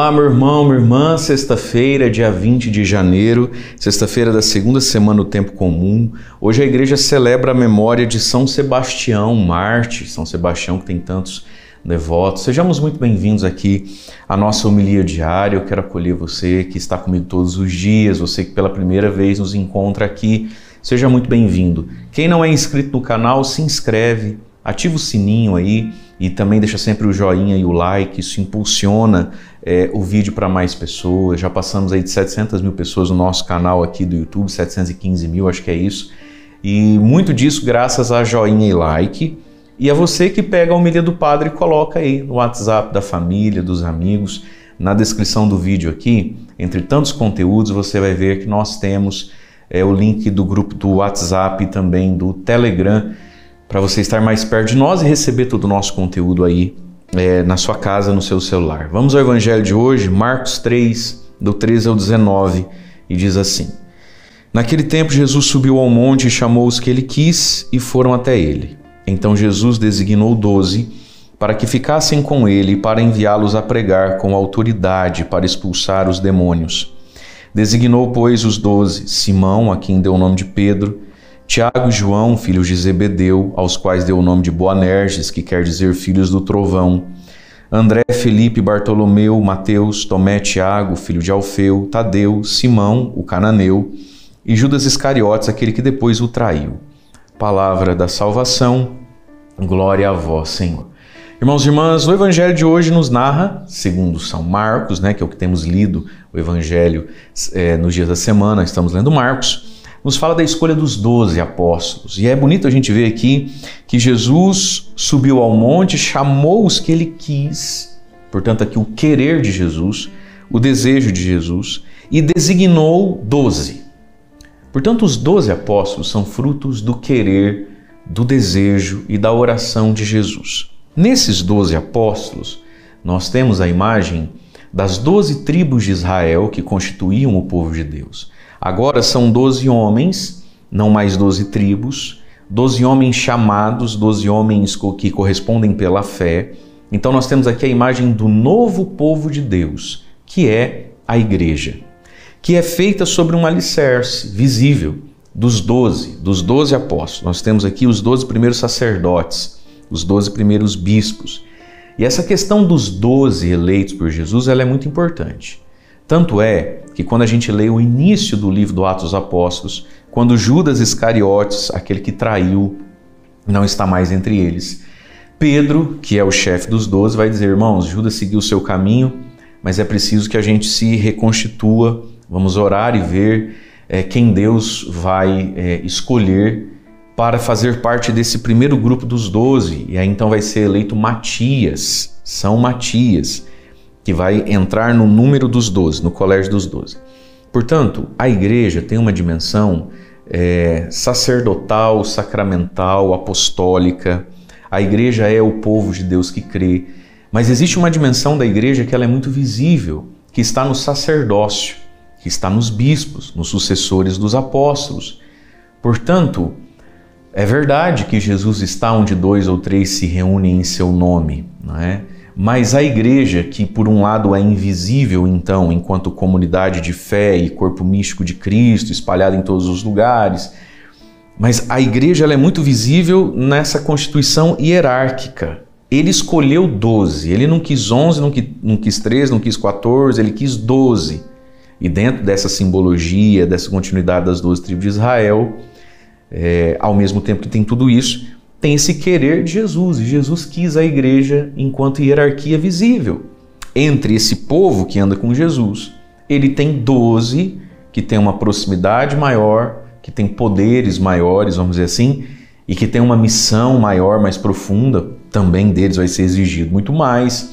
Olá, meu irmão, minha irmã, sexta-feira, dia 20 de janeiro, sexta-feira da segunda semana do Tempo Comum. Hoje a igreja celebra a memória de São Sebastião, Marte, São Sebastião que tem tantos devotos. Sejamos muito bem-vindos aqui à nossa homilia diária. Eu quero acolher você que está comigo todos os dias, você que pela primeira vez nos encontra aqui. Seja muito bem-vindo. Quem não é inscrito no canal, se inscreve, ativa o sininho aí e também deixa sempre o joinha e o like, isso impulsiona o vídeo para mais pessoas. Já passamos aí de 700 mil pessoas no nosso canal aqui do YouTube, 715 mil, acho que é isso. E muito disso graças a joinha e like. E a você que pega a homilia do padre e coloca aí no WhatsApp da família, dos amigos. Na descrição do vídeo aqui, entre tantos conteúdos, você vai ver que nós temos o link do grupo do WhatsApp e também do Telegram, para você estar mais perto de nós e receber todo o nosso conteúdo aí na sua casa, no seu celular. Vamos ao evangelho de hoje, Marcos 3, do 13 ao 19, e diz assim: Naquele tempo Jesus subiu ao monte e chamou os que ele quis e foram até ele. Então Jesus designou 12 para que ficassem com ele e para enviá-los a pregar com autoridade para expulsar os demônios. Designou, pois, os 12, Simão, a quem deu o nome de Pedro, Tiago e João, filhos de Zebedeu, aos quais deu o nome de Boanerges, que quer dizer filhos do trovão, André, Felipe, Bartolomeu, Mateus, Tomé, Tiago, filho de Alfeu, Tadeu, Simão, o cananeu, e Judas Iscariotes, aquele que depois o traiu. Palavra da salvação, glória a vós, Senhor. Irmãos e irmãs, o evangelho de hoje nos narra, segundo São Marcos, que é o que temos lido, o evangelho nos dias da semana, estamos lendo Marcos, nos fala da escolha dos 12 apóstolos. E é bonito a gente ver aqui que Jesus subiu ao monte, chamou os que ele quis, portanto aqui o querer de Jesus, o desejo de Jesus, e designou 12. Portanto, os 12 apóstolos são frutos do querer, do desejo e da oração de Jesus. Nesses 12 apóstolos, nós temos a imagem das 12 tribos de Israel que constituíam o povo de Deus. Agora são 12 homens, não mais 12 tribos, 12 homens chamados, 12 homens que correspondem pela fé. Então nós temos aqui a imagem do novo povo de Deus, que é a igreja, que é feita sobre um alicerce visível dos 12 apóstolos. Nós temos aqui os 12 primeiros sacerdotes, os 12 primeiros bispos. E essa questão dos 12 eleitos por Jesus, ela é muito importante. Tanto é que quando a gente lê o início do livro do Atos dos Apóstolos, quando Judas Iscariotes, aquele que traiu, não está mais entre eles, Pedro, que é o chefe dos 12, vai dizer: irmãos, Judas seguiu o seu caminho, mas é preciso que a gente se reconstitua, vamos orar e ver quem Deus vai escolher para fazer parte desse primeiro grupo dos 12. E aí então vai ser eleito Matias, São Matias, que vai entrar no número dos 12, no colégio dos 12. Portanto, a igreja tem uma dimensão sacerdotal, sacramental, apostólica. A igreja é o povo de Deus que crê. Mas existe uma dimensão da igreja que ela é muito visível, que está no sacerdócio, que está nos bispos, nos sucessores dos apóstolos. Portanto, é verdade que Jesus está onde 2 ou 3 se reúnem em seu nome, não é? Mas a igreja, que por um lado é invisível, então, enquanto comunidade de fé e corpo místico de Cristo, espalhada em todos os lugares, mas a igreja ela é muito visível nessa constituição hierárquica. Ele escolheu 12, ele não quis 11, não quis 13, não quis 14, ele quis 12. E dentro dessa simbologia, dessa continuidade das 12 tribos de Israel, ao mesmo tempo que tem tudo isso, tem esse querer de Jesus, e Jesus quis a igreja enquanto hierarquia visível. Entre esse povo que anda com Jesus, ele tem 12 que tem uma proximidade maior, que tem poderes maiores, vamos dizer assim, e que tem uma missão maior, mais profunda, também deles vai ser exigido muito mais.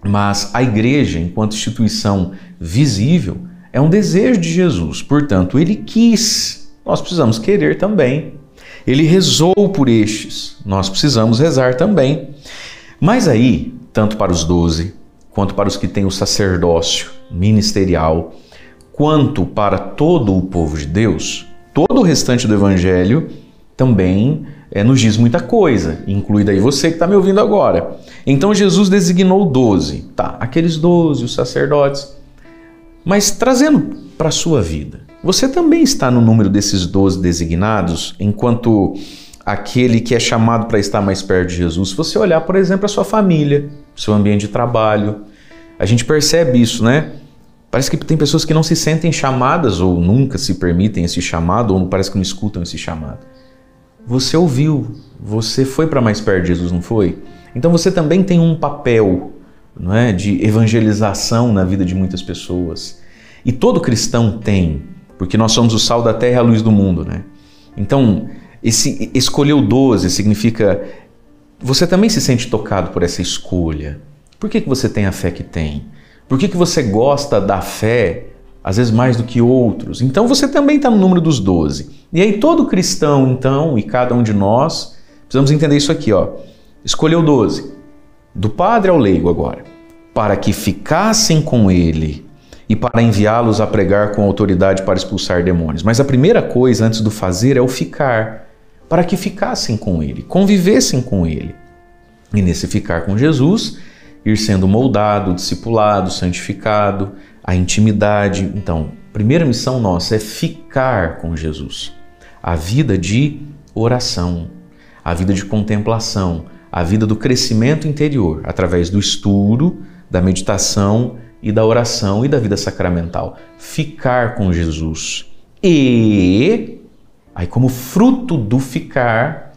Mas a igreja, enquanto instituição visível, é um desejo de Jesus, portanto, ele quis, nós precisamos querer também. Ele rezou por estes, nós precisamos rezar também. Mas aí, tanto para os 12, quanto para os que têm o sacerdócio ministerial, quanto para todo o povo de Deus, todo o restante do evangelho também nos diz muita coisa, inclui daí você que está me ouvindo agora. Então Jesus designou 12, tá? Aqueles 12, os sacerdotes. Mas trazendo para a sua vida, você também está no número desses 12 designados, enquanto aquele que é chamado para estar mais perto de Jesus. Se você olhar, por exemplo, a sua família, seu ambiente de trabalho, a gente percebe isso, né? Parece que tem pessoas que não se sentem chamadas ou nunca se permitem esse chamado, ou parece que não escutam esse chamado. Você ouviu, você foi para mais perto de Jesus, não foi? Então você também tem um papel, não é, de evangelização na vida de muitas pessoas. E todo cristão tem, porque nós somos o sal da terra e a luz do mundo, né? Então, escolheu 12 significa... Você também se sente tocado por essa escolha. Por que você tem a fé que tem? Por que você gosta da fé, às vezes mais do que outros? Então você também está no número dos 12. E aí todo cristão, então, e cada um de nós, precisamos entender isso aqui, ó. Escolheu 12, do padre ao leigo agora, para que ficassem com ele e para enviá-los a pregar com autoridade para expulsar demônios. Mas a primeira coisa antes do fazer é o ficar, para que ficassem com ele, convivessem com ele. E nesse ficar com Jesus, ir sendo moldado, discipulado, santificado, a intimidade. Então, a primeira missão nossa é ficar com Jesus. A vida de oração, a vida de contemplação, a vida do crescimento interior, através do estudo, da meditação e da oração e da vida sacramental. Ficar com Jesus. E, aí como fruto do ficar,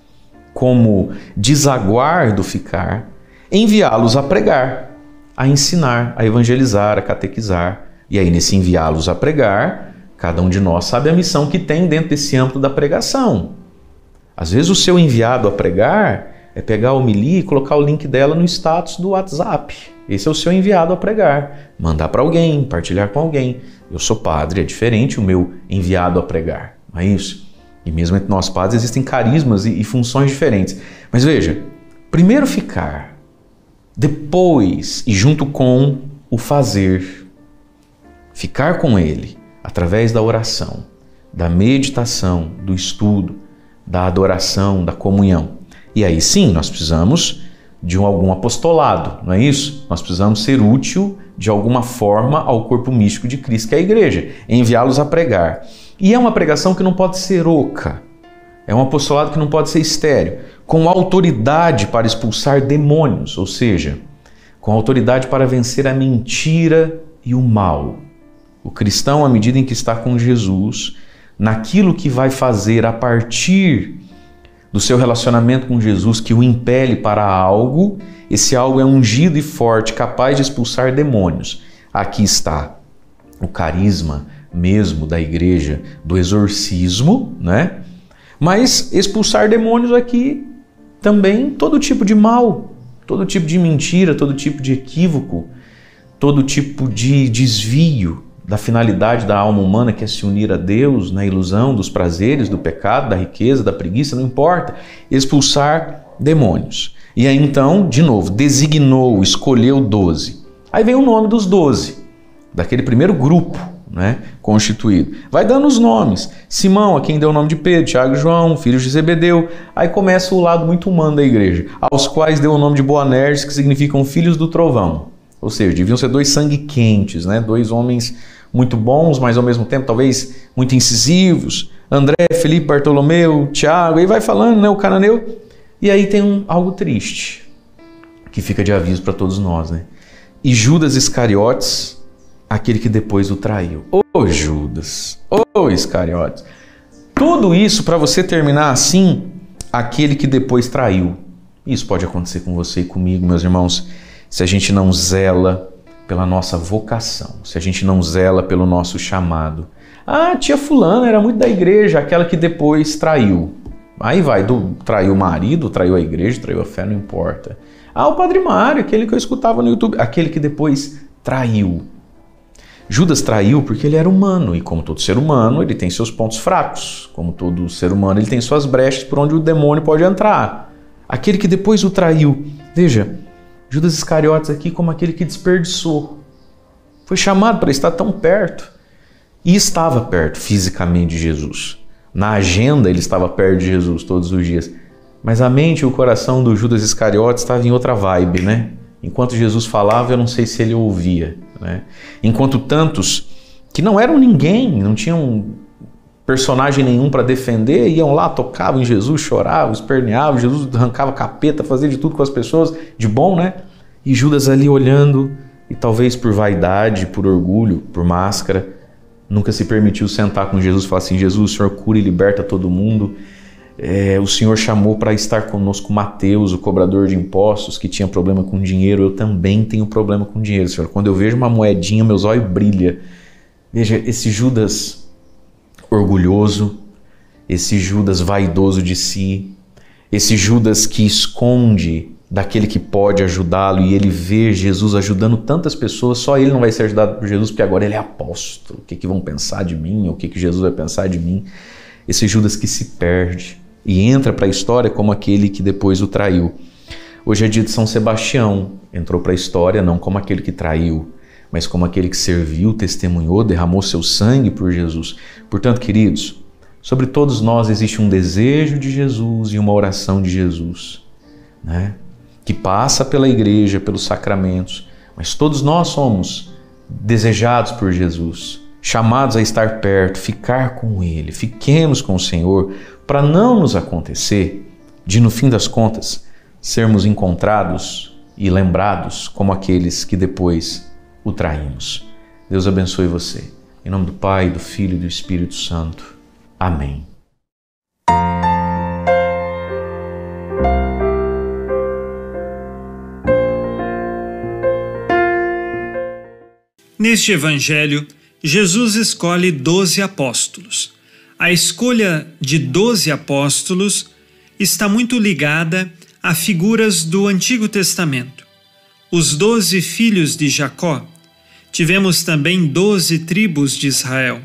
como desaguar do ficar, enviá-los a pregar, a ensinar, a evangelizar, a catequizar. E aí nesse enviá-los a pregar, cada um de nós sabe a missão que tem dentro desse âmbito da pregação. Às vezes o seu enviado a pregar é pegar a homilia e colocar o link dela no status do WhatsApp. Esse é o seu enviado a pregar. Mandar para alguém, partilhar com alguém. Eu sou padre, é diferente o meu enviado a pregar. Não é isso? E mesmo entre nós padres existem carismas e funções diferentes. Mas veja, primeiro ficar, depois e junto com o fazer. Ficar com ele através da oração, da meditação, do estudo, da adoração, da comunhão. E aí sim, nós precisamos de algum apostolado, não é isso? Nós precisamos ser útil de alguma forma ao corpo místico de Cristo, que é a igreja, enviá-los a pregar. E é uma pregação que não pode ser oca, é um apostolado que não pode ser estéril, com autoridade para expulsar demônios, ou seja, com autoridade para vencer a mentira e o mal. O cristão, à medida em que está com Jesus, naquilo que vai fazer a partir do seu relacionamento com Jesus, que o impele para algo, esse algo é ungido e forte, capaz de expulsar demônios. Aqui está o carisma mesmo da igreja, do exorcismo, né? Mas expulsar demônios aqui também todo tipo de mal, todo tipo de mentira, todo tipo de equívoco, todo tipo de desvio da finalidade da alma humana, que é se unir a Deus na ilusão dos prazeres, do pecado, da riqueza, da preguiça, não importa, expulsar demônios. E aí então, de novo, designou, escolheu 12. Aí vem o nome dos 12, daquele primeiro grupo, né, constituído. Vai dando os nomes. Simão, a quem deu o nome de Pedro, Tiago e João, filhos de Zebedeu. Aí começa o lado muito humano da igreja, aos quais deu o nome de Boanerges, que significam filhos do trovão. Ou seja, deviam ser dois sangue quentes, né? Dois homens muito bons, mas ao mesmo tempo talvez muito incisivos. André, Felipe, Bartolomeu, Tiago, aí vai falando, né? O cananeu. E aí tem algo triste, que fica de aviso para todos nós, né? E Judas Iscariotes, aquele que depois o traiu. Ô Judas, ô Iscariotes. Tudo isso para você terminar assim, aquele que depois traiu. Isso pode acontecer com você e comigo, meus irmãos, se a gente não zela pela nossa vocação, se a gente não zela pelo nosso chamado. Ah, tia fulana era muito da igreja, aquela que depois traiu. Aí vai, traiu o marido, traiu a igreja, traiu a fé, não importa. Ah, o Padre Mário, aquele que eu escutava no YouTube, aquele que depois traiu. Judas traiu porque ele era humano, e como todo ser humano, ele tem seus pontos fracos. Como todo ser humano, ele tem suas brechas por onde o demônio pode entrar. Aquele que depois o traiu. Veja, Judas Iscariotes aqui como aquele que desperdiçou. Foi chamado para estar tão perto. E estava perto fisicamente de Jesus. Na agenda ele estava perto de Jesus todos os dias. Mas a mente e o coração do Judas Iscariotes estavam em outra vibe, né? Enquanto Jesus falava, eu não sei se ele ouvia, né? Enquanto tantos que não eram ninguém, não tinham personagem nenhum para defender, iam lá, tocavam em Jesus, choravam, esperneavam, Jesus arrancava capeta, fazia de tudo com as pessoas, de bom, né? E Judas ali olhando, e talvez por vaidade, por orgulho, por máscara, nunca se permitiu sentar com Jesus e falar assim: Jesus, o Senhor cura e liberta todo mundo. O Senhor chamou para estar conosco Mateus, o cobrador de impostos, que tinha problema com dinheiro. Eu também tenho problema com dinheiro, Senhor. Quando eu vejo uma moedinha, meus olhos brilham. Veja, esse Judas orgulhoso, esse Judas vaidoso de si, esse Judas que esconde daquele que pode ajudá-lo, e ele vê Jesus ajudando tantas pessoas, só ele não vai ser ajudado por Jesus, porque agora ele é apóstolo. O que vão pensar de mim? O que Jesus vai pensar de mim? Esse Judas que se perde e entra para a história como aquele que depois o traiu. Hoje é dia de São Sebastião, entrou para a história não como aquele que traiu, mas como aquele que serviu, testemunhou, derramou seu sangue por Jesus. Portanto, queridos, sobre todos nós existe um desejo de Jesus e uma oração de Jesus, né? Que passa pela igreja, pelos sacramentos, mas todos nós somos desejados por Jesus, chamados a estar perto, ficar com Ele, fiquemos com o Senhor, para não nos acontecer de, no fim das contas, sermos encontrados e lembrados como aqueles que depois o traímos. Deus abençoe você. Em nome do Pai, do Filho e do Espírito Santo. Amém. Neste Evangelho, Jesus escolhe 12 apóstolos. A escolha de 12 apóstolos está muito ligada a figuras do Antigo Testamento. Os 12 filhos de Jacó. Tivemos também 12 tribos de Israel.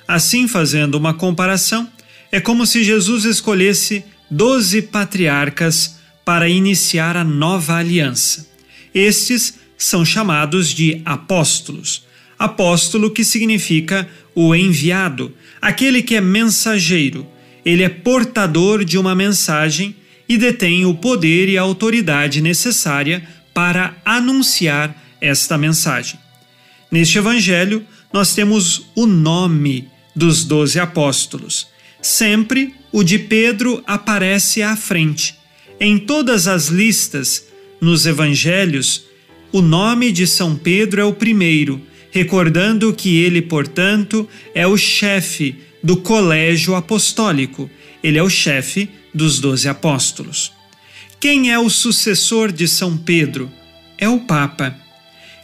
Assim, fazendo uma comparação, é como se Jesus escolhesse 12 patriarcas para iniciar a nova aliança. Estes são chamados de apóstolos. Apóstolo, que significa o enviado, aquele que é mensageiro. Ele é portador de uma mensagem e detém o poder e a autoridade necessária para anunciar esta mensagem. Neste Evangelho, nós temos o nome dos 12 apóstolos. Sempre o de Pedro aparece à frente. Em todas as listas, nos Evangelhos, o nome de São Pedro é o primeiro, recordando que ele, portanto, é o chefe do colégio apostólico. Ele é o chefe dos 12 apóstolos. Quem é o sucessor de São Pedro? É o Papa.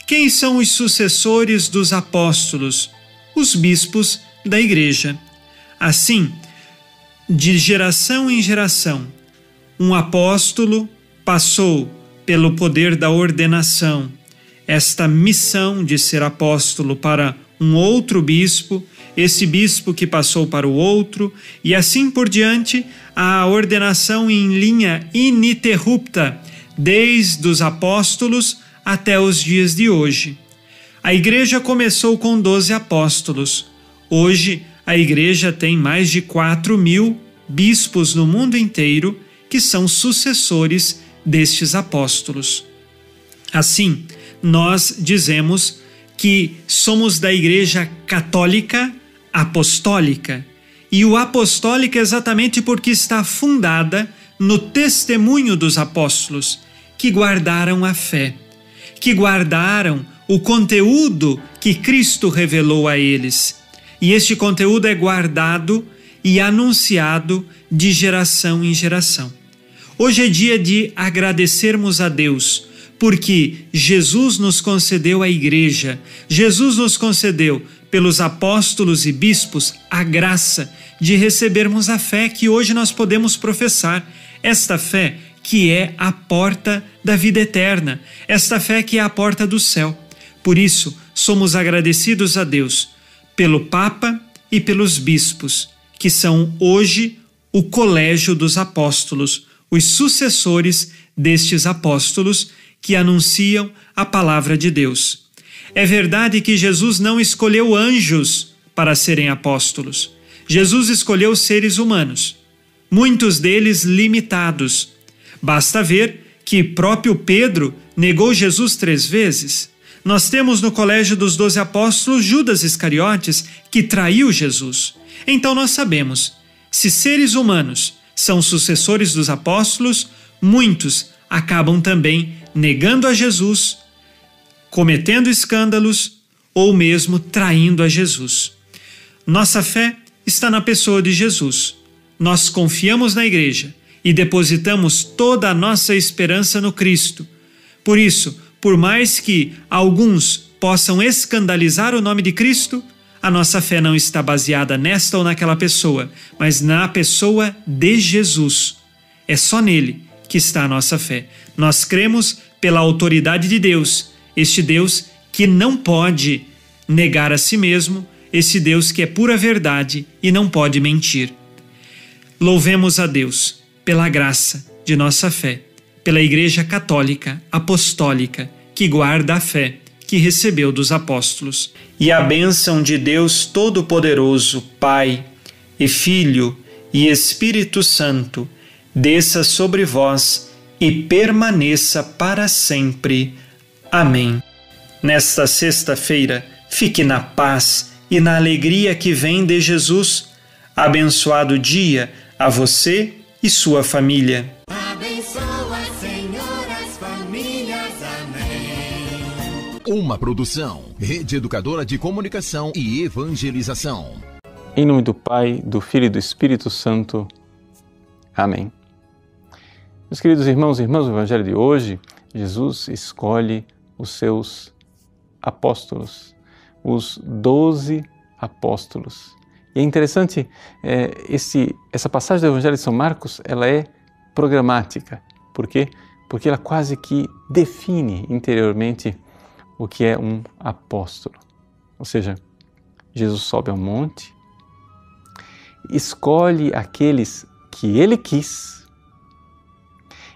Quem são os sucessores dos apóstolos? Os bispos da Igreja. Assim, de geração em geração, um apóstolo passou pelo poder da ordenação, esta missão de ser apóstolo para um outro bispo, esse bispo que passou para o outro, e assim por diante, a ordenação em linha ininterrupta, desde os apóstolos até os dias de hoje. A Igreja começou com 12 apóstolos. Hoje, a Igreja tem mais de 4.000 bispos no mundo inteiro que são sucessores destes apóstolos. Assim, nós dizemos que somos da Igreja Católica Apostólica. E o apostólica é exatamente porque está fundada no testemunho dos apóstolos, que guardaram a fé, que guardaram o conteúdo que Cristo revelou a eles. E este conteúdo é guardado e anunciado de geração em geração. Hoje é dia de agradecermos a Deus, porque Jesus nos concedeu a Igreja, Jesus nos concedeu, pelos apóstolos e bispos, a graça de recebermos a fé que hoje nós podemos professar, esta fé que é a porta da vida eterna, esta fé que é a porta do céu. Por isso, somos agradecidos a Deus pelo Papa e pelos bispos, que são hoje o colégio dos apóstolos, os sucessores destes apóstolos que anunciam a palavra de Deus. É verdade que Jesus não escolheu anjos para serem apóstolos. Jesus escolheu seres humanos. muitos deles limitados. Basta ver que próprio Pedro negou Jesus 3 vezes. Nós temos no colégio dos 12 apóstolos Judas Iscariotes, que traiu Jesus. Então nós sabemos, se seres humanos são sucessores dos apóstolos, muitos acabam também negando a Jesus, cometendo escândalos ou mesmo traindo a Jesus. Nossa fé está na pessoa de Jesus. Nós confiamos na Igreja e depositamos toda a nossa esperança no Cristo. Por isso, por mais que alguns possam escandalizar o nome de Cristo, a nossa fé não está baseada nesta ou naquela pessoa, mas na pessoa de Jesus. É só nele que está a nossa fé. Nós cremos pela autoridade de Deus, este Deus que não pode negar a si mesmo, esse Deus que é pura verdade e não pode mentir. Louvemos a Deus pela graça de nossa fé, pela Igreja Católica Apostólica, que guarda a fé que recebeu dos apóstolos. E a bênção de Deus Todo-Poderoso, Pai e Filho e Espírito Santo, desça sobre vós e permaneça para sempre. Amém. Nesta sexta-feira, fique na paz e na alegria que vem de Jesus. Abençoado dia a você e sua família. Abençoa, Senhor, as famílias. Amém. Uma produção, Rede Educadora de Comunicação e Evangelização. Em nome do Pai, do Filho e do Espírito Santo. Amém. Meus queridos irmãos e irmãs, o Evangelho de hoje, Jesus escolhe os seus apóstolos, os 12 apóstolos. E é interessante, essa passagem do Evangelho de São Marcos, ela é programática. Por quê? Porque ela quase que define interiormente o que é um apóstolo. Ou seja, Jesus sobe ao monte, escolhe aqueles que ele quis,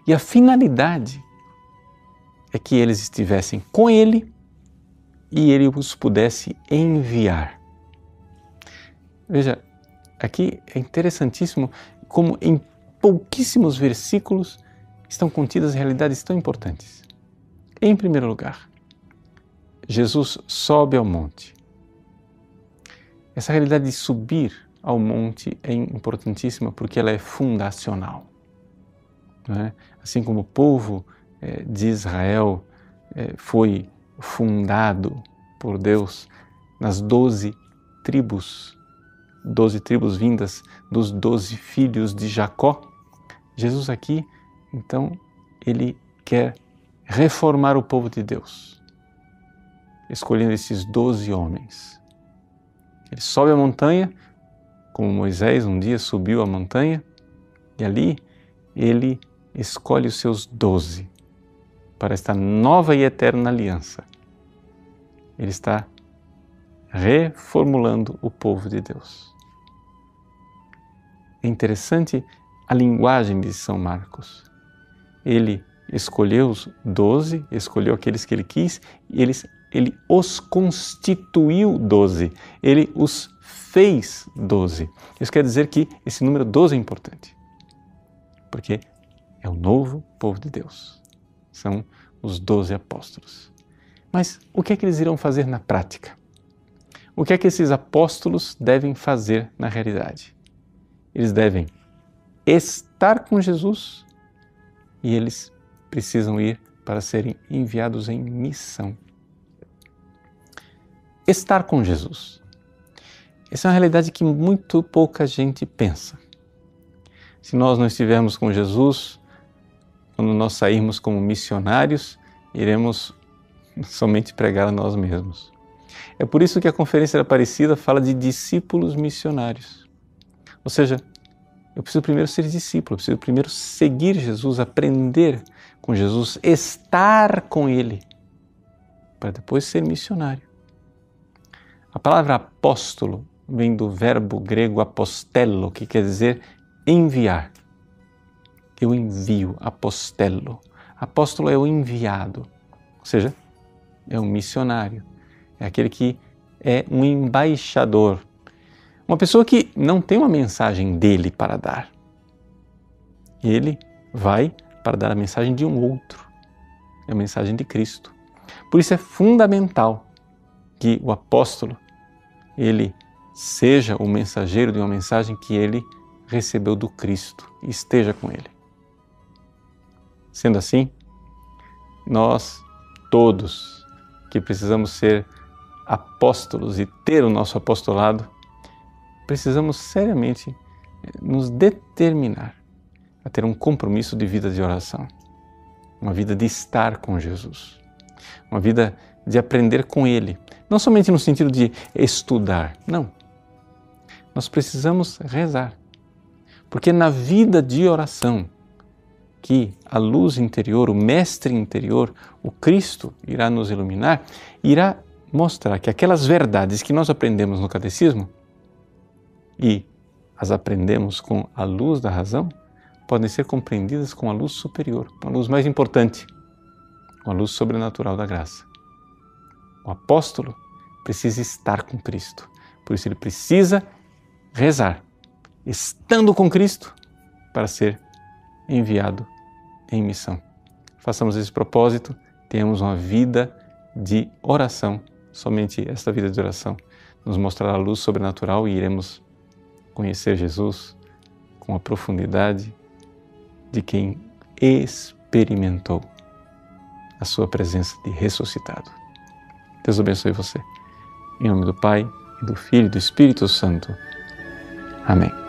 e a finalidade é que eles estivessem com ele e ele os pudesse enviar. Veja, aqui é interessantíssimo como em pouquíssimos versículos estão contidas realidades tão importantes. Em primeiro lugar, Jesus sobe ao monte. Essa realidade de subir ao monte é importantíssima porque ela é fundacional. Não é? Assim como o povo de Israel foi fundado por Deus nas 12 tribos vindas dos 12 filhos de Jacó, Jesus aqui, então, ele quer reformar o povo de Deus, escolhendo esses 12 homens. Ele sobe a montanha, como Moisés um dia subiu a montanha, e ali ele escolhe os seus 12 para esta nova e eterna aliança. Ele está reformulando o povo de Deus. É interessante a linguagem de São Marcos. Ele escolheu os 12, escolheu aqueles que ele quis, e ele os constituiu 12, ele os fez 12. Isso quer dizer que esse número 12 é importante, porque é o novo povo de Deus. São os 12 apóstolos. Mas o que é que eles irão fazer na prática? O que é que esses apóstolos devem fazer na realidade? Eles devem estar com Jesus e eles precisam ir para serem enviados em missão. Estar com Jesus. Essa é uma realidade que muito pouca gente pensa. Se nós não estivermos com Jesus, quando nós sairmos como missionários, iremos somente pregar a nós mesmos. É por isso que a Conferência da Aparecida fala de discípulos missionários. Ou seja, eu preciso primeiro ser discípulo, eu preciso primeiro seguir Jesus, aprender com Jesus, estar com Ele, para depois ser missionário. A palavra apóstolo vem do verbo grego apostello, que quer dizer enviar. Eu envio, apostello. Apóstolo é o enviado, ou seja, é um missionário, é aquele que é um embaixador. Uma pessoa que não tem uma mensagem dele para dar, ele vai para dar a mensagem de um outro, é a mensagem de Cristo. Por isso é fundamental que o apóstolo, ele seja o mensageiro de uma mensagem que ele recebeu do Cristo e esteja com ele. Sendo assim, nós todos que precisamos ser apóstolos e ter o nosso apostolado, precisamos seriamente nos determinar a ter um compromisso de vida de oração, uma vida de estar com Jesus, uma vida de aprender com Ele, não somente no sentido de estudar, não. Nós precisamos rezar, porque na vida de oração que a luz interior, o Mestre interior, o Cristo irá nos iluminar, irá mostrar que aquelas verdades que nós aprendemos no catecismo e as aprendemos com a luz da razão, podem ser compreendidas com a luz superior, uma luz mais importante, com a luz sobrenatural da graça. O apóstolo precisa estar com Cristo, por isso ele precisa rezar, estando com Cristo, para ser enviado em missão. Façamos esse propósito, tenhamos uma vida de oração. Somente esta vida de oração nos mostrará a luz sobrenatural e iremos conhecer Jesus com a profundidade de quem experimentou a sua presença de ressuscitado. Deus abençoe você. Em nome do Pai, e do Filho e do Espírito Santo. Amém.